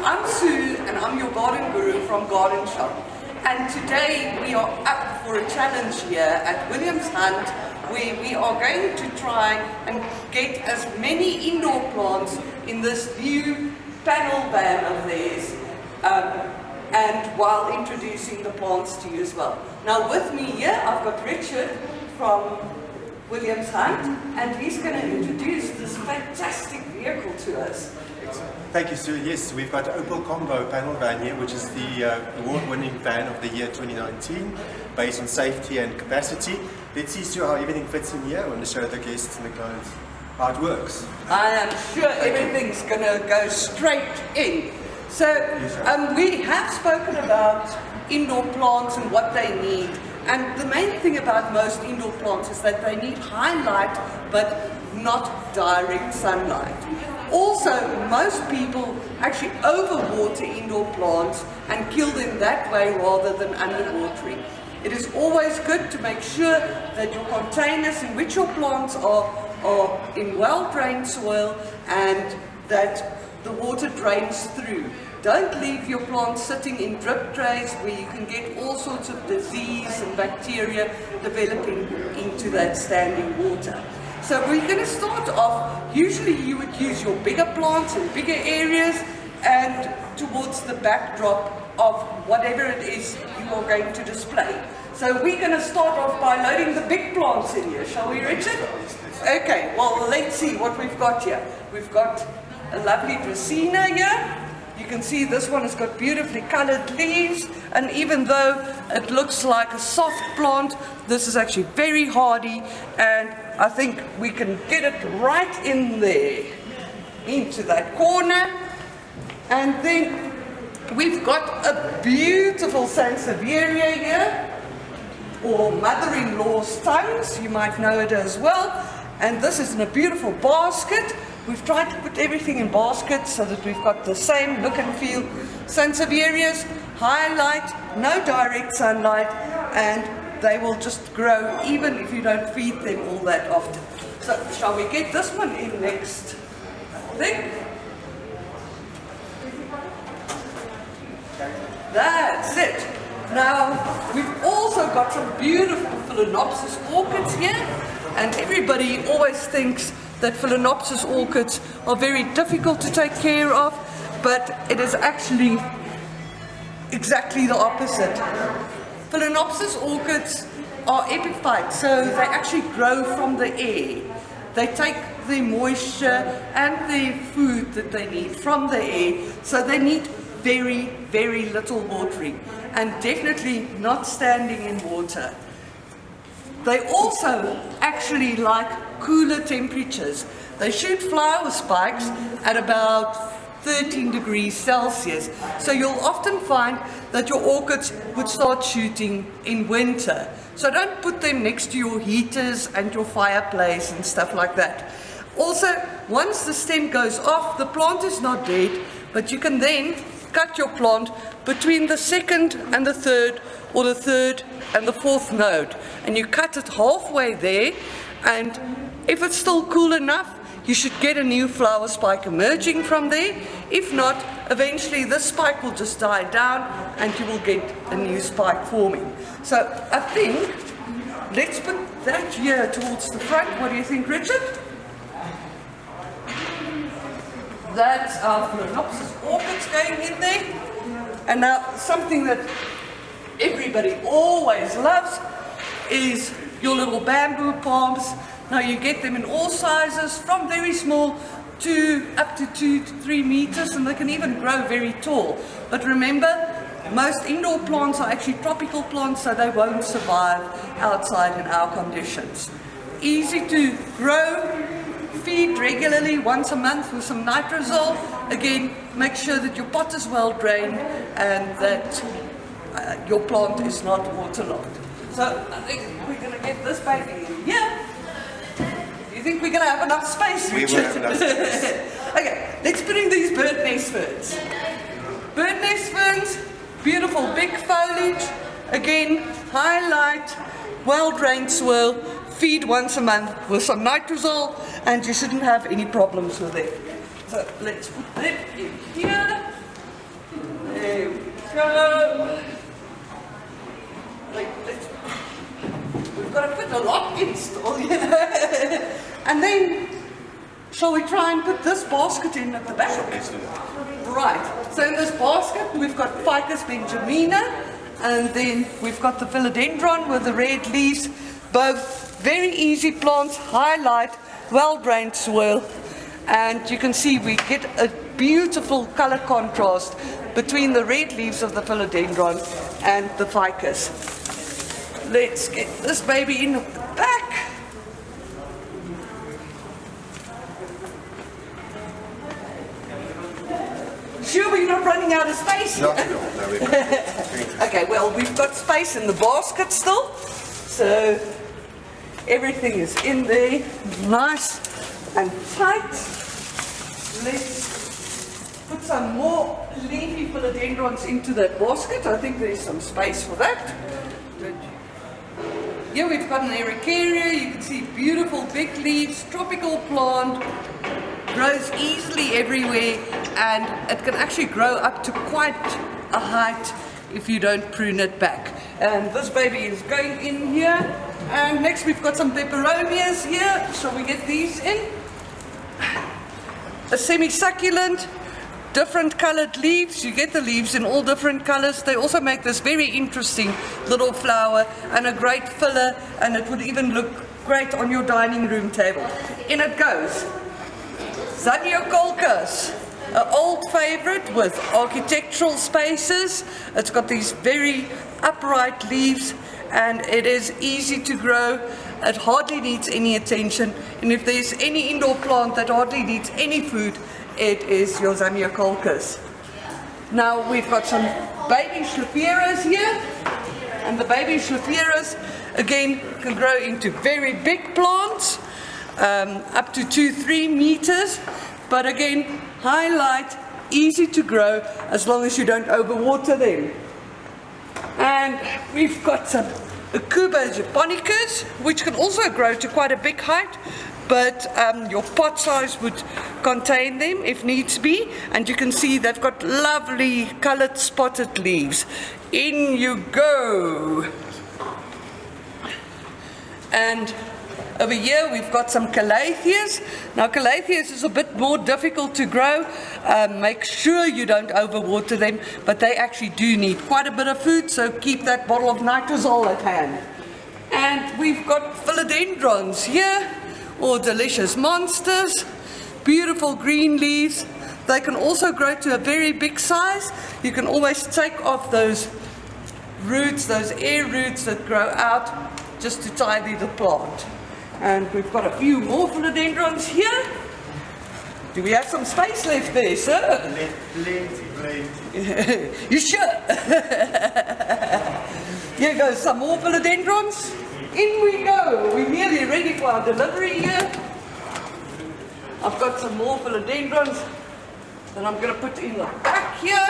I'm Sue and I'm your garden guru from GardenShop, and today we are up for a challenge here at Williams Hunt where we are going to try and get as many indoor plants in this new panel van of theirs, and while introducing the plants to you as well. Now with me here I've got Richard from Williams Hunt, and he's going to introduce this fantastic vehicle to us. Thank you, Sue. Yes, we've got Opel Combo panel van here, which is the award-winning van of the year 2019, based on safety and capacity. Let's see, Sue, how everything fits in here. I want to show the guests and the clients how it works. I am sure everything's going to go straight in. So we have spoken about indoor plants and what they need. And the main thing about most indoor plants is that they need high light, but not direct sunlight. Also, most people actually overwater indoor plants and kill them that way rather than underwatering. It is always good to make sure that your containers in which your plants are in well-drained soil and that the water drains through. Don't leave your plants sitting in drip trays where you can get all sorts of disease and bacteria developing into that standing water. So we're going to start off, usually you would use your bigger plants in bigger areas and towards the backdrop of whatever it is you are going to display. So we're going to start off by loading the big plants in here, shall we, Richard? Okay, well let's see what we've got here. We've got a lovely Dracaena here. You can see this one has got beautifully colored leaves, and even though it looks like a soft plant, this is actually very hardy, and I think we can get it right in there, into that corner. And then we've got a beautiful Sansevieria here, or mother-in-law's tongues, you might know it as well, and this is in a beautiful basket. We've tried to put everything in baskets so that we've got the same look and feel. Sansevierias, high light, no direct sunlight, and they will just grow even if you don't feed them all that often. So shall we get this one in next? I think. That's it. Now, we've also got some beautiful Philodendron orchids here, and everybody always thinks that Philodendron orchids are very difficult to take care of, but it is actually exactly the opposite. Philodendron orchids are epiphytes, so they actually grow from the air. They take the moisture and the food that they need from the air, so they need very, very little watering, and definitely not standing in water. They also actually like cooler temperatures. They shoot flower spikes at about 13 degrees Celsius. So you'll often find that your orchids would start shooting in winter. So don't put them next to your heaters and your fireplace and stuff like that. Also, once the stem goes off, the plant is not dead, but you can then cut your plant between the second and the third, or the third and the fourth node, and you cut it halfway there, and if it's still cool enough, you should get a new flower spike emerging from there. If not, eventually this spike will just die down and you will get a new spike forming. So I think let's put that here towards the front. What do you think, Richard? That's our Philodendron orchids going in there. And now something that everybody always loves is your little bamboo palms. Now you get them in all sizes, from very small to up to 2 to 3 meters, and they can even grow very tall. But remember, most indoor plants are actually tropical plants, so they won't survive outside in our conditions. Easy to grow. Feed regularly once a month with some nitrosol. Again, make sure that your pot is well drained and that your plant is not waterlogged. So I think we're going to get this baby in here. Do you think we're going to have enough space, Richard? We will have enough space. Okay, let's put in these bird nest ferns. Bird nest ferns, beautiful big foliage. Again, high light, well drained soil. Feed once a month with some nitrosol, and you shouldn't have any problems with it. So let's put that in here. There we go. We've got to put a lot in still, you know. And then, shall we try and put this basket in at the back? Let's do that. Right, so in this basket we've got Ficus benjamina, and then we've got the Philodendron with the red leaves. Both very easy plants, highlight, well-drained soil, and you can see we get a beautiful color contrast between the red leaves of the Philodendron and the Ficus. Let's get this baby in at the back. Sure, we're not running out of space. Not at all. No, we're good. Okay, well, we've got space in the basket still, so everything is in there, nice and tight. Let's put some more leafy philodendrons into that basket. I think there's some space for that. Here we've got an ericaria. You can see beautiful big leaves, tropical plant. Grows easily everywhere, and it can actually grow up to quite a height if you don't prune it back. And this baby is going in here. And next we've got some peperonias here. Shall we get these in? A semi-succulent, different colored leaves. You get the leaves in all different colors. They also make this very interesting little flower and a great filler, and it would even look great on your dining room table. In it goes. Zaniocolcas, an old favorite with architectural spaces. It's got these very upright leaves, and it is easy to grow. It hardly needs any attention, and if there's any indoor plant that hardly needs any food, it is your Zaniocolcas. Now we've got some baby schlepperas here, and the baby schlepperas again can grow into very big plants. Up to 2-3 meters, but again, highlight, easy to grow as long as you don't overwater them. And we've got some Acuba japonicas, which can also grow to quite a big height, but your pot size would contain them if needs be. And you can see they've got lovely colored spotted leaves. In you go. And over here we've got some calatheas. Now calatheas is a bit more difficult to grow. Make sure you don't overwater them, but they actually do need quite a bit of food, so keep that bottle of nitrazole at hand. And we've got philodendrons here, or delicious monsters. Beautiful green leaves. They can also grow to a very big size. You can always take off those roots, those air roots that grow out, just to tidy the plant. And we've got a few more philodendrons here. Do we have some space left there, sir? Plenty. You sure? Here goes some more philodendrons. In we go. We're nearly ready for our delivery here. I've got some more philodendrons that I'm going to put in the back here.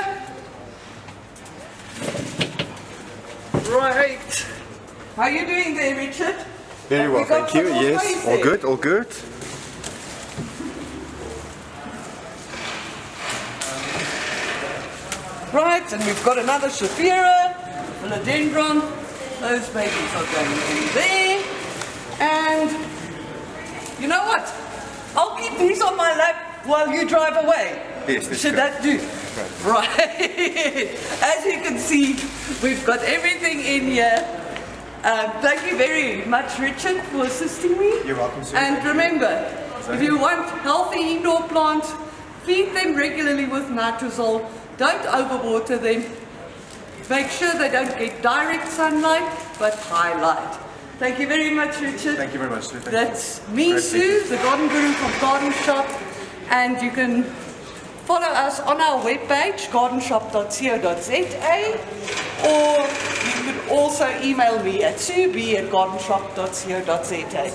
Right. How are you doing there, Richard? Very well, thank you. Yes, all good, all good. Right, and we've got another Shafira, philodendron. Those babies are going in there. And you know what? I'll keep these on my lap while you drive away. Yes, should that do? Right. As you can see, we've got everything in here. Thank you very much, Richard, for assisting me. You're welcome, sir. And remember, if you want healthy indoor plants, feed them regularly with nitrazole. Don't overwater them. Make sure they don't get direct sunlight, but highlight. Thank you very much, Richard. Thank you very much, sir. That's me, Sue, the garden guru from GardenShop, and you can follow us on our webpage, gardenshop.co.za, or you could also email me at sue@gardenshop.co.za.